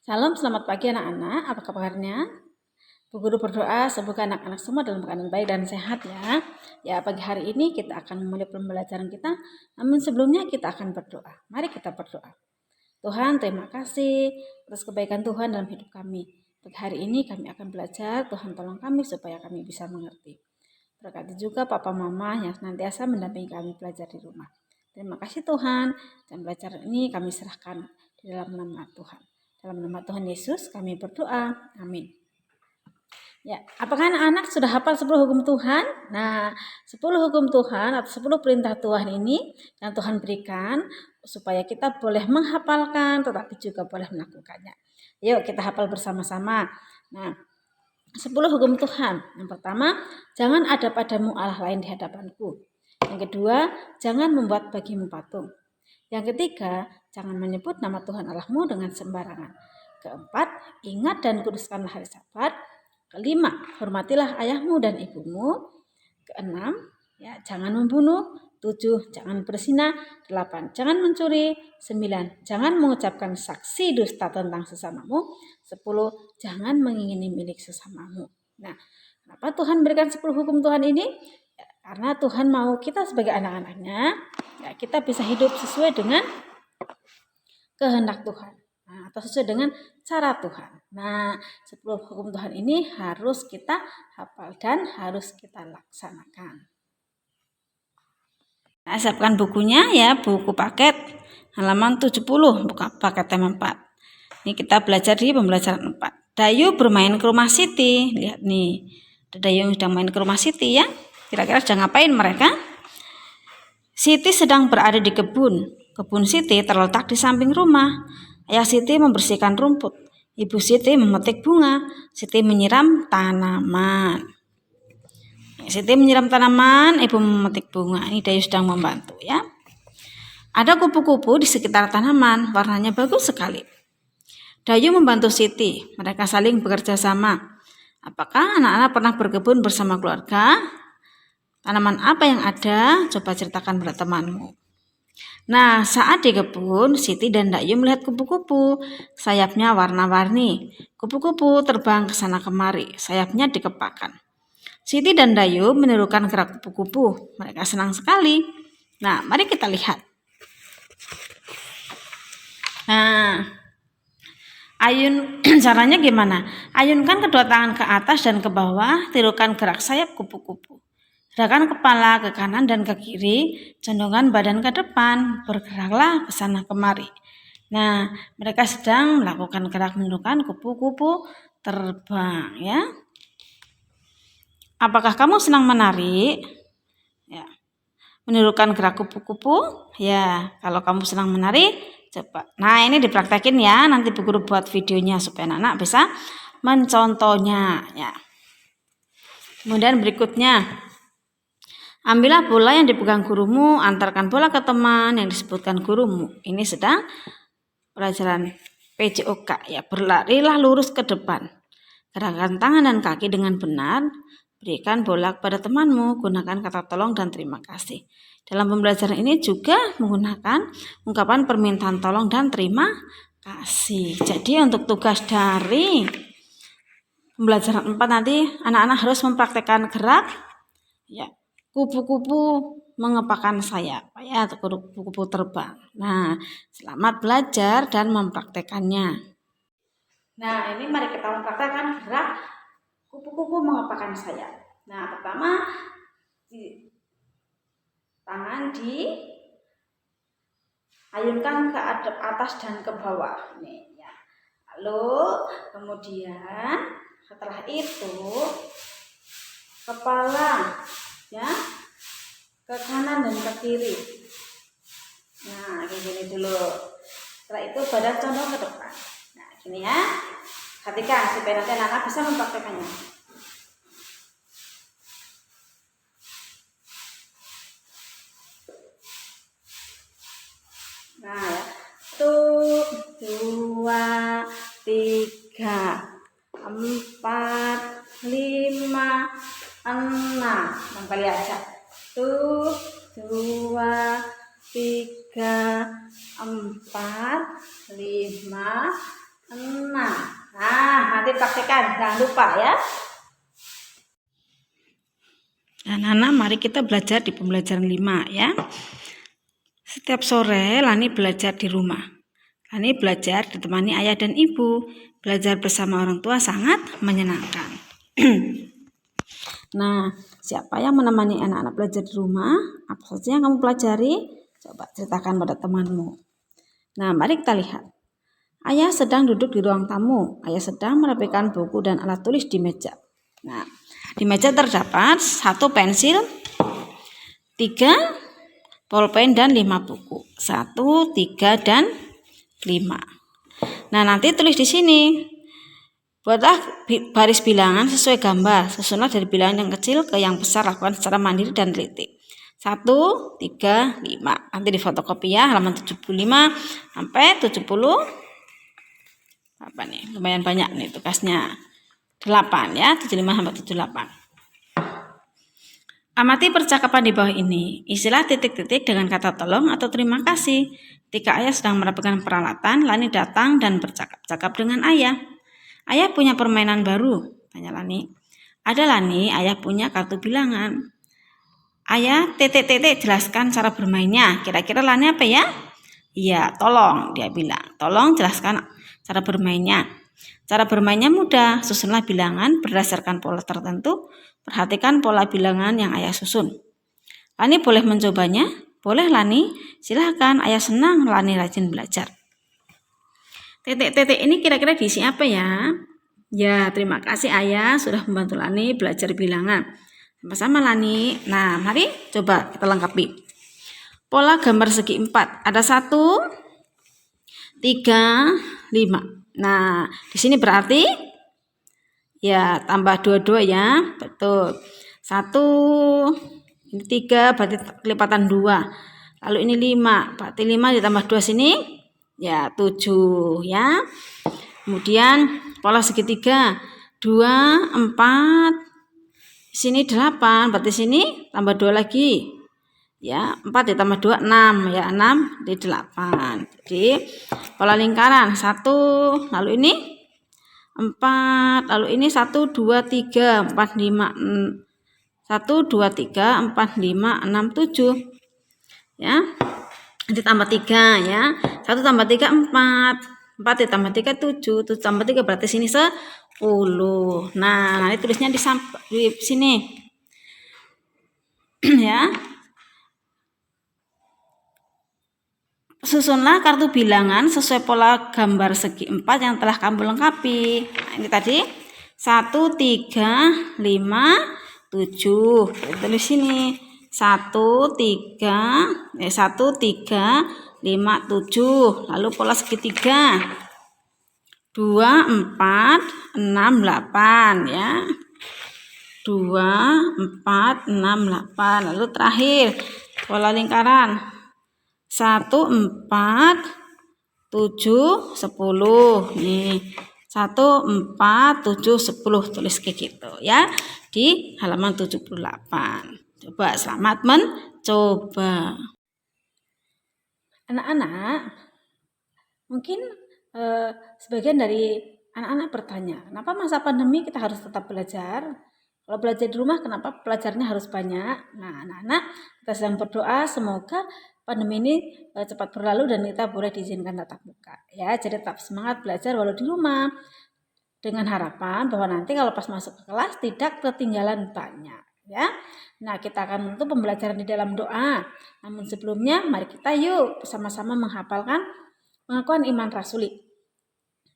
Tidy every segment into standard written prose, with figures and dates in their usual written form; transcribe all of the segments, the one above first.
Salam, selamat pagi anak-anak. Apa kabarnya? Bu Guru berdoa semoga anak-anak semua dalam keadaan baik dan sehat ya. Ya, pagi hari ini kita akan memulai pembelajaran kita. Namun sebelumnya kita akan berdoa. Mari kita berdoa. Tuhan, terima kasih atas kebaikan Tuhan dalam hidup kami. Pagi hari ini kami akan belajar. Tuhan tolong kami supaya kami bisa mengerti. Berkati juga Papa Mama yang senantiasa mendampingi kami belajar di rumah. Terima kasih Tuhan. Dan belajar ini kami serahkan di dalam nama Tuhan. Dalam nama Tuhan Yesus kami berdoa. Amin. Ya, apakah anak-anak sudah hafal 10 hukum Tuhan? Nah, 10 hukum Tuhan atau 10 perintah Tuhan ini yang Tuhan berikan supaya kita boleh menghafalkan tetapi juga boleh melakukannya. Yuk kita hafal bersama-sama. Nah, 10 hukum Tuhan. Yang pertama, jangan ada padamu Allah lain di hadapanku. Yang kedua, jangan membuat bagimu patung. Yang ketiga, jangan menyebut nama Tuhan Allahmu dengan sembarangan. Keempat, ingat dan kuduskanlah hari Sabat. Kelima, hormatilah ayahmu dan ibumu. Keenam, jangan membunuh. 7, jangan berzina. 8, jangan mencuri. 9, jangan mengucapkan saksi dusta tentang sesamamu. 10, jangan mengingini milik sesamamu. Nah, kenapa Tuhan berikan 10 hukum Tuhan ini? Ya, karena Tuhan mau kita sebagai anak-anaknya, ya, kita bisa hidup sesuai dengan kehendak Tuhan. Nah, atau sesuai dengan cara Tuhan. Nah, 10 hukum Tuhan ini harus kita hafal dan harus kita laksanakan. Nah, siapkan bukunya ya, buku paket halaman 70, buka paket tema 4. Ini kita belajar di pembelajaran 4. Dayu bermain ke rumah Siti. Lihat nih, Dayu sedang main ke rumah Siti ya. Kira-kira sedang ngapain mereka? Siti sedang berada di kebun. Kebun Siti terletak di samping rumah. Ayah Siti membersihkan rumput. Ibu Siti memetik bunga. Siti menyiram tanaman. Siti menyiram tanaman, ibu memetik bunga. Ini Dayu sedang membantu ya. Ada kupu-kupu di sekitar tanaman, warnanya bagus sekali. Dayu membantu Siti, mereka saling bekerja sama. Apakah anak-anak pernah berkebun bersama keluarga? Tanaman apa yang ada? Coba ceritakan pada temanmu. Nah, saat di kebun, Siti dan Dayu melihat kupu-kupu. Sayapnya warna-warni. Kupu-kupu terbang ke sana kemari, sayapnya dikepakkan. Siti dan Dayu menirukan gerak kupu-kupu. Mereka senang sekali. Nah, mari kita lihat. Nah, ayun caranya gimana? Ayunkan kedua tangan ke atas dan ke bawah, tirukan gerak sayap kupu-kupu. Gerakan kepala ke kanan dan ke kiri, condongkan badan ke depan, bergeraklah ke sana kemari. Nah, mereka sedang melakukan gerak menirukan kupu-kupu terbang ya. Apakah kamu senang menari? Ya. Menirukan gerak kupu-kupu? Ya, kalau kamu senang menari, coba. Nah, ini dipraktekin ya. Nanti Bu Guru buat videonya supaya anak-anak bisa mencontohnya ya. Kemudian berikutnya, ambillah bola yang dipegang gurumu, antarkan bola ke teman yang disebutkan gurumu. Ini sedang pelajaran PJOK ya. Berlarilah lurus ke depan. Gerakan tangan dan kaki dengan benar. Berikan bola kepada temanmu, gunakan kata tolong dan terima kasih. Dalam pembelajaran ini juga menggunakan ungkapan permintaan tolong dan terima kasih. Jadi untuk tugas dari pembelajaran 4 nanti anak-anak harus mempraktekkan gerak ya, kupu-kupu mengepakkan sayap ya, atau kupu-kupu terbang. Nah, selamat belajar dan mempraktekannya. Nah, ini mari kita mempraktekkan gerak kupu-kupu mengepakkan sayap. Nah, pertama tangan diayunkan ke atas dan ke bawah. Nih, ya. Lalu kemudian setelah itu kepala ya ke kanan dan ke kiri. Nah, kayak gini dulu. Setelah itu badan condong ke depan. Nah, gini ya. Perhatikan supaya nanti anak-anak bisa mempraktekannya. Nah, 1, 2, 3, 4, 5, 6. Kali aja. 1, 2, 3, 4, 5, 6. Nah, nanti praktekkan, jangan lupa ya. Anak-anak, mari kita belajar di pembelajaran 5 ya. Setiap sore Lani belajar di rumah. Lani belajar ditemani ayah dan ibu. Belajar bersama orang tua sangat menyenangkan. Nah, siapa yang menemani anak-anak belajar di rumah? Apa saja yang kamu pelajari? Coba ceritakan pada temanmu. Nah, mari kita lihat. Ayah sedang duduk di ruang tamu. Ayah sedang merapikan buku dan alat tulis di meja. Nah, di meja terdapat 1 pensil, 3 pulpen dan 5 buku. 1, 3, dan 5. Nah, nanti tulis di sini. Buatlah baris bilangan sesuai gambar. Susunlah dari bilangan yang kecil ke yang besar. Lakukan secara mandiri dan teliti. 1, 3, 5. Nanti di fotokopi ya, halaman 75 sampai 70. Apa nih? Lumayan banyak nih tugasnya. 8 ya, 75 sampai 78. Amati percakapan di bawah ini. Isilah titik-titik dengan kata tolong atau terima kasih. Ketika ayah sedang merapikan peralatan, Lani datang dan bercakap-cakap dengan ayah. Ayah punya permainan baru, tanya Lani. Ada Lani, ayah punya kartu bilangan. Ayah, jelaskan cara bermainnya. Kira-kira Lani apa ya? Iya, tolong, dia bilang. Tolong jelaskan cara bermainnya. Cara bermainnya mudah. Susunlah bilangan berdasarkan pola tertentu. Perhatikan pola bilangan yang ayah susun. Lani boleh mencobanya? Boleh Lani, silahkan. Ayah senang Lani rajin belajar. Titik-titik ini kira-kira diisi apa ya? Ya, terima kasih ayah sudah membantu Lani belajar bilangan. Sama-sama Lani. Nah, mari coba kita lengkapi. Pola gambar segi 4. Ada 1, 3, 5. Nah, di sini berarti ya tambah 22 ya. Betul. 1, ini 3 berarti kelipatan 2. Lalu ini 5, berarti 5 ditambah 2 sini ya 7 ya. Kemudian pola segitiga 2, 4, sini 8, berarti sini tambah 2 lagi. Ya, 4 ditambah 2 6 ya, 6 di 8. Jadi pola lingkaran 1, lalu ini 4, lalu ini 1 2 3 4 5 1 2 3 4 5 6 7. Ya. Ditambah 3 ya. 1 tambah 3 4. 4 ditambah 3 7. 7 tambah 3 berarti sini 10. Nah, nanti tulisnya di sini. Ya. Susunlah kartu bilangan sesuai pola gambar segi 4 yang telah kamu lengkapi. Nah, ini tadi 1 3 5 7. Tulis sini 1 3 5 7. Lalu pola segitiga 2 4 6 8 ya. 2 4 6 8. Lalu terakhir pola lingkaran 1 4 7 10. Nih 1 4 7 10, tulis kayak gitu ya di halaman 78. Coba selamat mencoba. Anak-anak, mungkin sebagian dari anak-anak bertanya, kenapa masa pandemi kita harus tetap belajar? Kalau belajar di rumah, kenapa pelajarnya harus banyak? Nah, anak-anak, kita sedang berdoa semoga pandemi ini cepat berlalu dan kita boleh diizinkan tatap muka. Ya, jadi tetap semangat belajar walau di rumah. Dengan harapan bahwa nanti kalau pas masuk ke kelas tidak ketinggalan banyak. Ya, nah kita akan menutup pembelajaran di dalam doa. Namun sebelumnya, mari kita yuk bersama-sama menghafalkan pengakuan iman rasuli.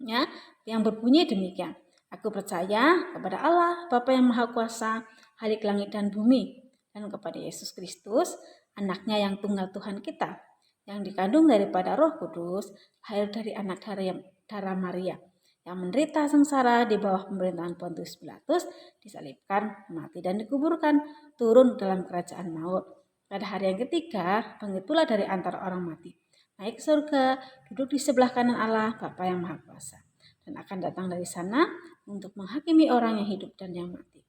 Ya, yang berbunyi demikian. Aku percaya kepada Allah, Bapa yang Maha Kuasa, Khalik langit dan bumi, dan kepada Yesus Kristus, anaknya yang tunggal Tuhan kita, yang dikandung daripada Roh Kudus, lahir dari anak darah Maria, yang menderita sengsara di bawah pemerintahan Pontius Pilatus, disalibkan, mati dan dikuburkan, turun dalam kerajaan maut. Pada hari yang ketiga, bangkit pula dari antara orang mati, naik ke surga, duduk di sebelah kanan Allah, Bapa yang Maha Kuasa, dan akan datang dari sana untuk menghakimi orang yang hidup dan yang mati.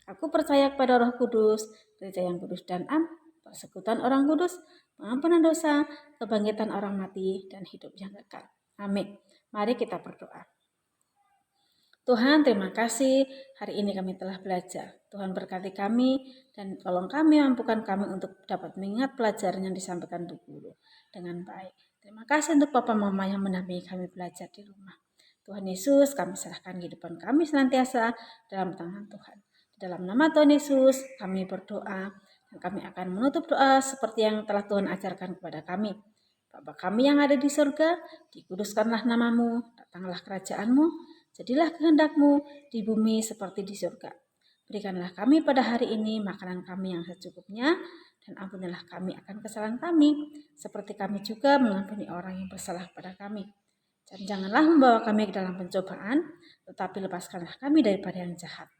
Aku percaya kepada Roh Kudus, gereja yang kudus dan am, persekutuan orang kudus, pengampunan dosa, kebangkitan orang mati, dan hidup yang kekal. Amin. Mari kita berdoa. Tuhan, terima kasih hari ini kami telah belajar. Tuhan berkati kami dan tolong kami, mampukan kami untuk dapat mengingat pelajaran yang disampaikan Bu Guru dengan baik. Terima kasih untuk Papa Mama yang mendampingi kami belajar di rumah. Tuhan Yesus, kami serahkan kehidupan kami senantiasa dalam tangan Tuhan. Dalam nama Tuhan Yesus, kami berdoa dan kami akan menutup doa seperti yang telah Tuhan ajarkan kepada kami. Bapa kami yang ada di surga, dikuduskanlah namamu, datanglah kerajaanmu, jadilah kehendak-Mu di bumi seperti di surga. Berikanlah kami pada hari ini makanan kami yang secukupnya, dan ampunilah kami akan kesalahan kami, seperti kami juga mengampuni orang yang bersalah pada kami. Dan janganlah membawa kami ke dalam pencobaan, tetapi lepaskanlah kami daripada yang jahat.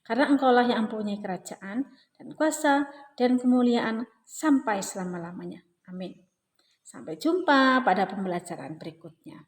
Karena Engkaulah yang mempunyai kerajaan, dan kuasa, dan kemuliaan sampai selama-lamanya. Amin. Sampai jumpa pada pembelajaran berikutnya.